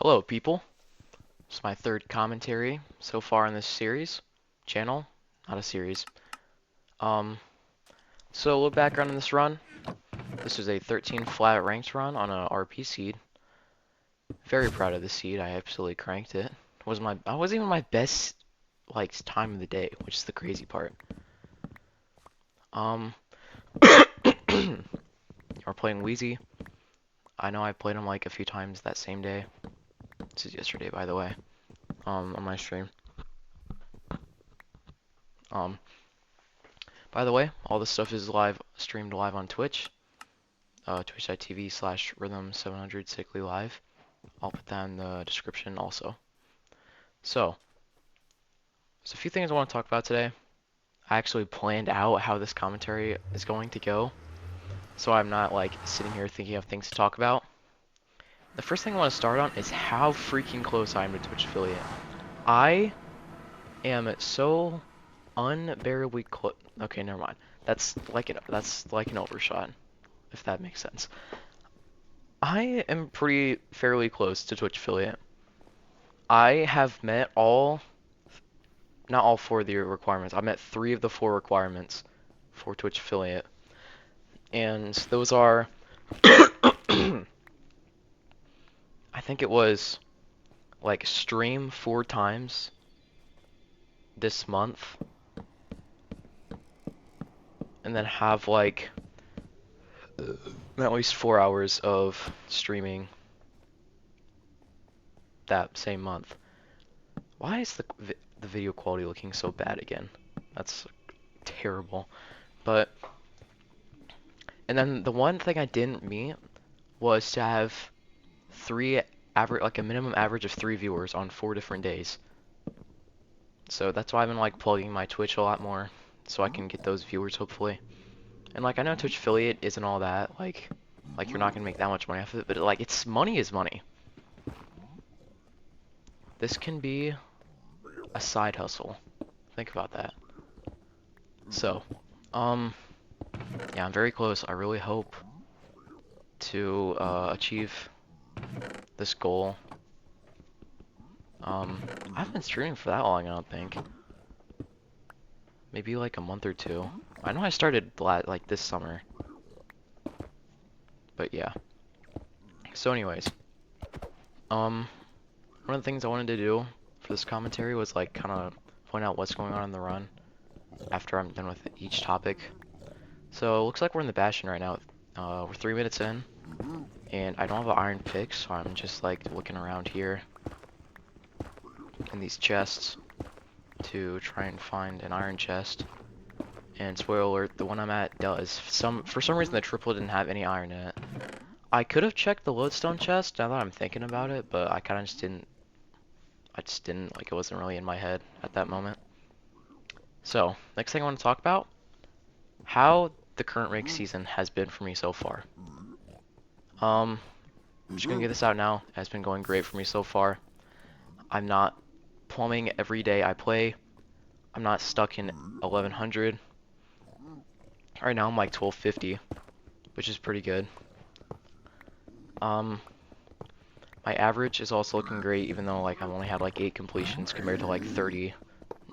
Hello, people. It's my third commentary so far in this series. Channel, not a series. Um, so a little background on this run. This is a 13 flat ranked run on a RP seed. Very proud of the seed. I absolutely cranked it. I wasn't even my best time of the day, which is the crazy part. Um, we're playing Wheezy. I know I played him like a few times that same day. This is yesterday, by the way. On my stream. Um, by the way, all this stuff is streamed live on Twitch. Twitch.tv/rhythm700 sickly live. I'll put that in the description also. So, there's a few things I want to talk about today. I actually planned out how this commentary is going to go, so I'm not like sitting here thinking of things to talk about. The first thing I want to start on is how freaking close I am to Twitch affiliate. I am so unbearably close. Okay, never mind. That's like an overshot, if that makes sense. I am pretty fairly close to Twitch affiliate. I have met not all four of the requirements. I met three of the four requirements for Twitch affiliate. And those are, I think it was like stream 4 times this month, and then have like at least 4 hours of streaming that same month. Why is the video quality looking so bad again? That's terrible. But and then the one thing I didn't meet was to have a minimum average of 3 viewers on 4 different days. So that's why I've been like plugging my Twitch a lot more so I can get those viewers hopefully. And like I know Twitch affiliate isn't all that like you're not gonna make that much money off of it, but like it's money is money. This can be a side hustle. Think about that. So, yeah, I'm very close. I really hope to achieve this goal. I haven't been streaming for that long, I don't think. Maybe like a month or two. I know I started like this summer. But yeah. So anyways, one of the things I wanted to do for this commentary was like kind of point out what's going on in the run after I'm done with each topic. So it looks like we're in the Bastion right now. We're 3 minutes in, and I don't have an iron pick, so I'm just like looking around here in these chests to try and find an iron chest. And spoiler alert, the one I'm at does. For some reason the triple didn't have any iron in it. I could have checked the lodestone chest now that I'm thinking about it, but I kind of just didn't. I just didn't, like it wasn't really in my head at that moment. So, next thing I want to talk about, how the current rank season has been for me so far. I'm just gonna get this out now. It has been going great for me so far. I'm not plumbing every day I play. I'm not stuck in 1100. Right now I'm like 1250, which is pretty good. My average is also looking great, even though like I've only had like 8 completions compared to like 30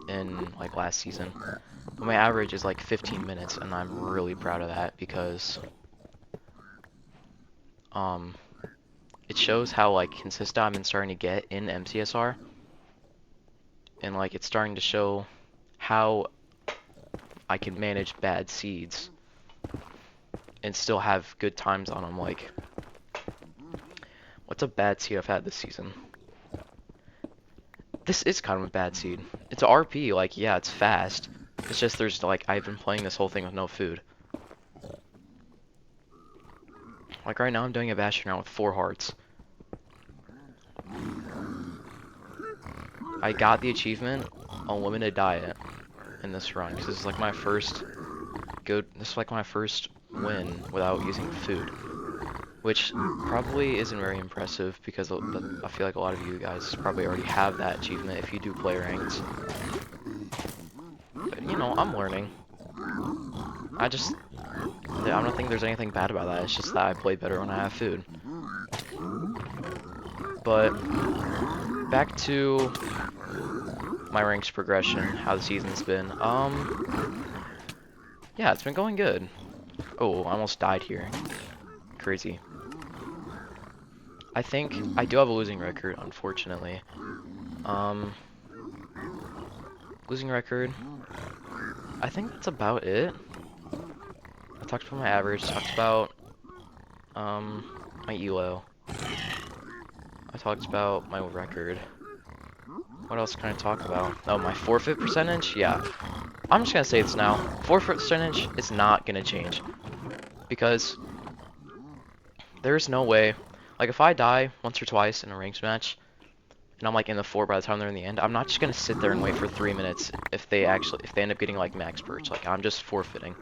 in like last season. But my average is like 15 minutes, and I'm really proud of that because it shows how like consistent I've been starting to get in MCSR, and like it's starting to show how I can manage bad seeds and still have good times on them. Like, what's a bad seed I've had this season? This is kind of a bad seed. It's a RP, like, yeah, it's fast. It's just there's, like, I've been playing this whole thing with no food. Like, right now I'm doing a Bastion round with 4 hearts. I got the achievement, Unlimited Diet, in this run, because this is, like, my first win without using food. Which probably isn't very impressive because I feel like a lot of you guys probably already have that achievement if you do play ranked. But you know, I'm learning. I don't think there's anything bad about that. It's just that I play better when I have food. But back to my ranks progression, how the season's been. Yeah, it's been going good. Oh, I almost died here. Crazy. I think I do have a losing record, unfortunately. Um, losing record. I think that's about it. I talked about my average, talked about my elo. I talked about my record. What else can I talk about? Oh, my forfeit percentage? Yeah. I'm just gonna say this now. Forfeit percentage is not gonna change. Because there's no way. Like, if I die once or twice in a ranked match, and I'm like in the 4 by the time they're in the end, I'm not just gonna sit there and wait for 3 minutes if they end up getting like max perch. Like, I'm just forfeiting.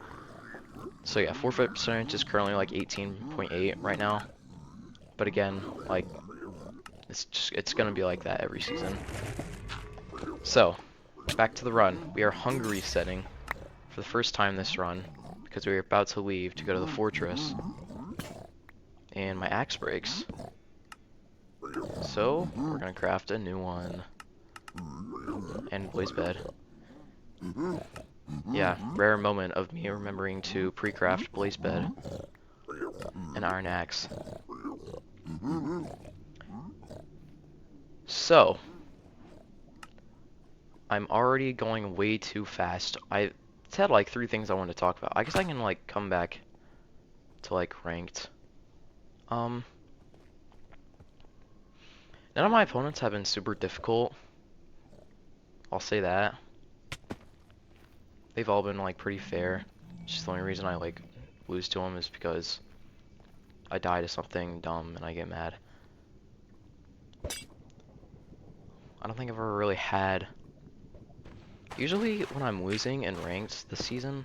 So yeah, forfeit percentage is currently like 18.8 right now. But again, like, it's gonna be like that every season. So, back to the run. We are Hungary setting for the first time this run because we are about to leave to go to the fortress. And my axe breaks. So, we're gonna craft a new one. And blaze bed. Yeah, rare moment of me remembering to pre-craft blaze bed and iron axe. So, I'm already going way too fast. I had like 3 things I wanted to talk about. I guess I can like come back to like ranked. None of my opponents have been super difficult. I'll say that. They've all been like pretty fair. Just the only reason I like lose to them is because I die to something dumb and I get mad. I don't think I've ever really had. Usually when I'm losing in ranked this season,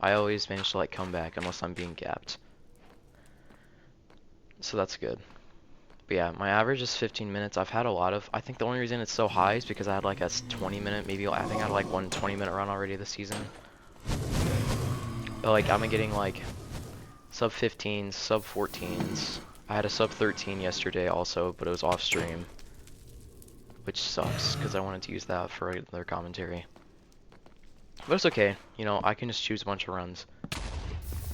I always manage to like come back unless I'm being gapped. So that's good. But yeah, my average is 15 minutes. I've had a lot of, I think the only reason it's so high is because I had like a 20 minute, maybe I think I had like one 20-minute run already this season. But like I'm getting like sub 15s, sub 14s. I had a sub 13 yesterday also, but it was off stream. Which sucks, because I wanted to use that for their commentary. But it's okay, you know, I can just choose a bunch of runs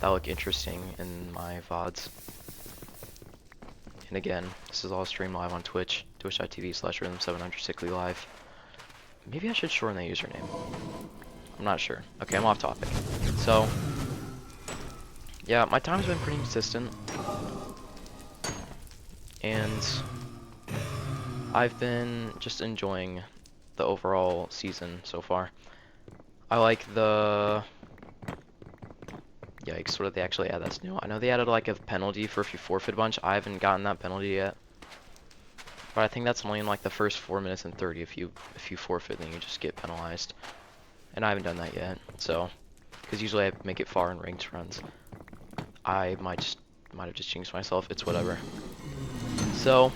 that look interesting in my VODs. And again, this is all streamed live on Twitch, twitch.tv/rhythm700sicklylive. Maybe I should shorten the username. I'm not sure. Okay, I'm off topic. So, yeah, my time's been pretty consistent. And I've been just enjoying the overall season so far. I like the... Yikes, what did they actually add that's new? I know they added like a penalty for if you forfeit a bunch. I haven't gotten that penalty yet. But I think that's only in like the first 4 minutes and 30 if you forfeit, then you just get penalized. And I haven't done that yet, so... Because usually I make it far in ranked runs. I might have just jinxed myself, it's whatever. So,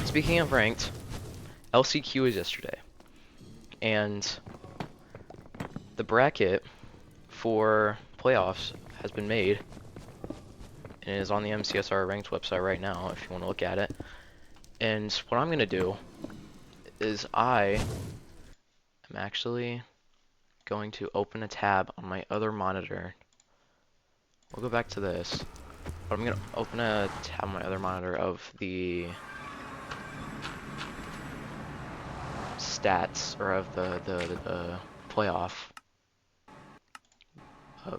speaking of ranked, LCQ was yesterday. And the bracket for playoffs has been made. And it is on the MCSR ranked website right now if you want to look at it. And what I'm going to do is I am actually going to open a tab on my other monitor. We'll go back to this. But I'm going to open a tab on my other monitor of the stats, or of the playoff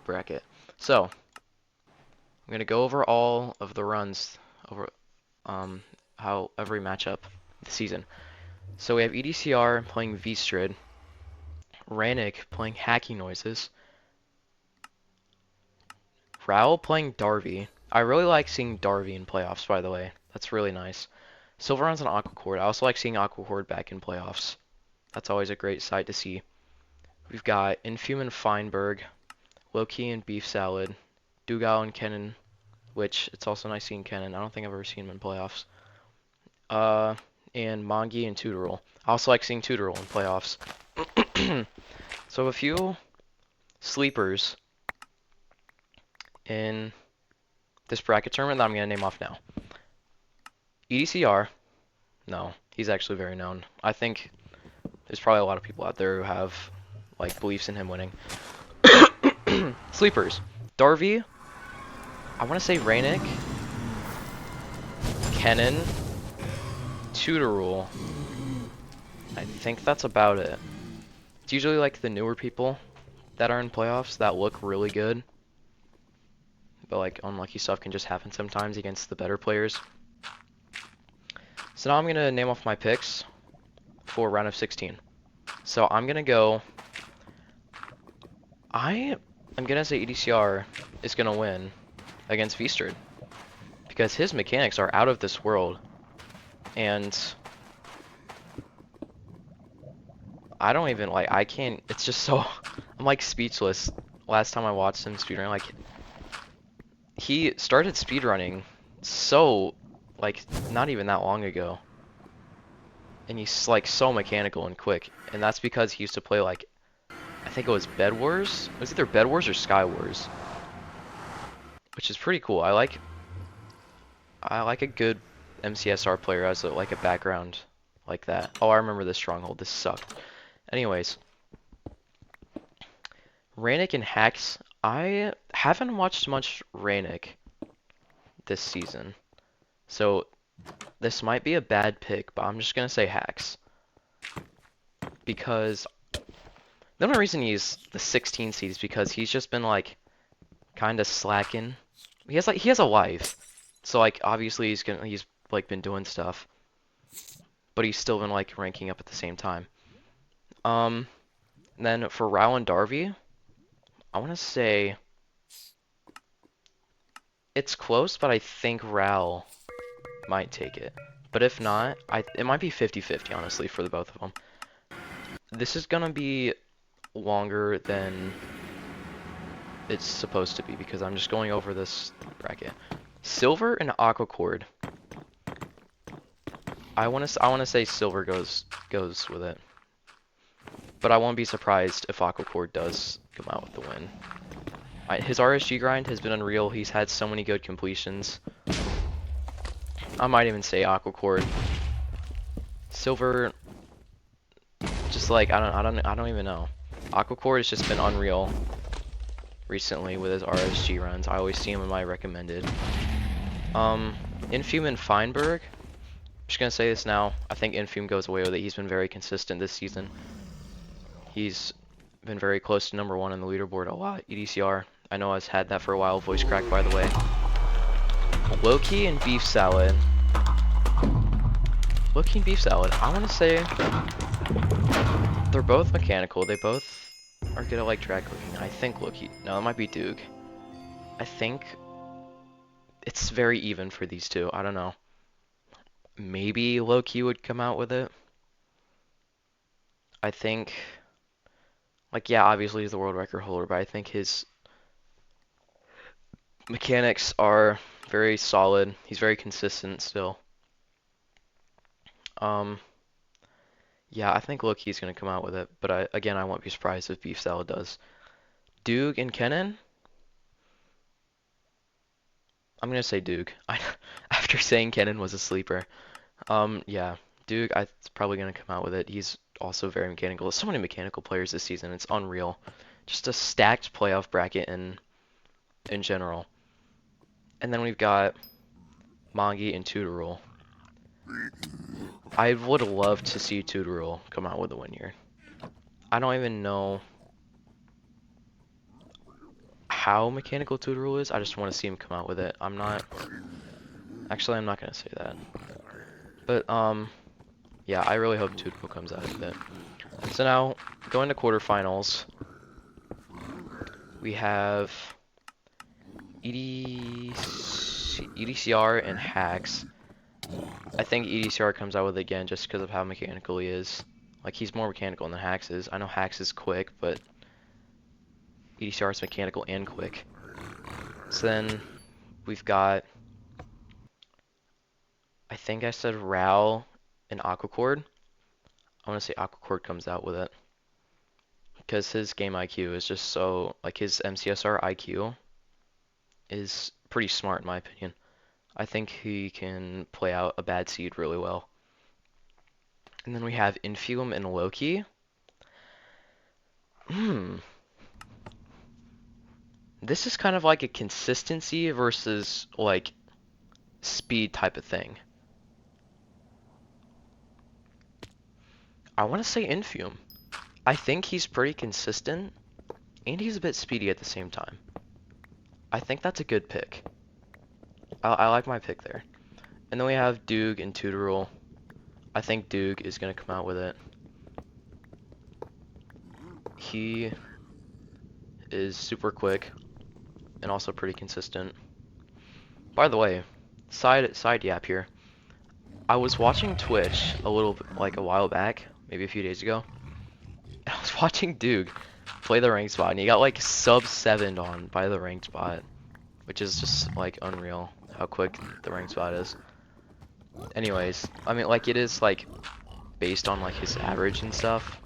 bracket. So, I'm going to go over all of the runs over how every matchup this season. So we have EDCR playing V-Strid, Rannick playing Hacky Noises, Raoul playing Darby. I really like seeing Darby in playoffs, by the way. That's really nice. Silverun's an Aquacord. I also like seeing Aquacord back in playoffs. That's always a great sight to see. We've got Infume and Feinberg, Loki and Beef Salad, Dougal and Kennen, which it's also nice seeing Kennen. I don't think I've ever seen him in playoffs. And Mongi and Tutorol. I also like seeing Tutorol in playoffs. So a few sleepers in this bracket tournament that I'm going to name off now. EDCR, No, he's actually very known. I think there's probably a lot of people out there who have like beliefs in him winning. Sleepers. Darby. I want to say Raynick. Kennen. Tutorule. I think that's about it. It's usually like the newer people that are in playoffs that look really good. But like unlucky stuff can just happen sometimes against the better players. So now I'm going to name off my picks for round of 16. So I'm going to go... I'm going to say EDCR is going to win against Feastered. Because his mechanics are out of this world. And... I don't even, like, I can't... It's just so... I'm, like, speechless. Last time I watched him speedrun, like... He started speedrunning so... Like, not even that long ago. And he's like so mechanical and quick, and that's because he used to play like, I think it was Bed Wars. It was either Bed Wars or Sky Wars, which is pretty cool. I like a good MCSR player as like a background like that. Oh, I remember this Stronghold. This sucked. Anyways, Raynick and Hacks. I haven't watched much Raynick this season, so this might be a bad pick, but I'm just gonna say Hacks because the only reason he's the 16 seed is because he's just been like kind of slacking. He has a life, so like obviously he's like been doing stuff, but he's still been like ranking up at the same time. Um, and then for Rao and Darby, I want to say it's close, but I think Rao might take it. But if not, it might be 50-50 honestly for the both of them. This is gonna be longer than it's supposed to be because I'm just going over this bracket. Silver and Aquacord. I want to say Silver goes with it. But I won't be surprised if Aquacord does come out with the win. His RSG grind has been unreal. He's had so many good completions. I might even say Aquacord. Silver, just like I don't even know. Aquacord has just been unreal recently with his RSG runs. I always see him in my recommended. Infume and Feinberg. I'm just gonna say this now. I think Infume goes away with it. He's been very consistent this season. He's been very close to #1 in the leaderboard a lot. EDCR. I know I've had that for a while. Voice crack, by the way. Loki and Beef Salad. Loki and Beef Salad. I want to say they're both mechanical. They both are good at like drag cooking. I think Loki. No, it might be Duke. I think it's very even for these two. I don't know. Maybe Loki would come out with it. I think, like, yeah, obviously he's the world record holder, but I think his mechanics are very solid. He's very consistent still. Yeah, I think Loki's gonna come out with it, but again, I won't be surprised if Beef Salad does. Duke and Kennen? I'm gonna say Duke. After saying Kennen was a sleeper. Yeah, Duke, it's probably gonna come out with it. He's also very mechanical. There's so many mechanical players this season. It's unreal. Just a stacked playoff bracket in general. And then we've got Mongi and Tutorule. I would love to see Tutorule come out with a win here. I don't even know how mechanical Tutorule is. I just want to see him come out with it. Actually, I'm not gonna say that. But yeah, I really hope Tutorule comes out of it. So now, going to quarterfinals, we have EDCR and Hacks. I think EDCR comes out with it again just because of how mechanical he is. Like, he's more mechanical than Hacks is. I know Hacks is quick, but EDCR is mechanical and quick. So then we've got, I think I said Rao and Aquacord. I want to say Aquacord comes out with it. Because his game IQ is just so, like his MCSR IQ is pretty smart in my opinion. I think he can play out a bad seed really well. And then we have Infium and Loki. Hmm. This is kind of like a consistency versus like speed type of thing. I want to say Infium. I think he's pretty consistent and he's a bit speedy at the same time. I think that's a good pick. I like my pick there. And then we have Doog and Tooterul. I think Doog is going to come out with it. He is super quick and also pretty consistent. By the way, side yap here. I was watching Twitch like a while back, maybe a few days ago. And I was watching Doog play the ranked spot and he got like sub 7 on by the ranked spot, which is just like unreal how quick the ranked spot is. Anyways, I mean like it is like based on like his average and stuff,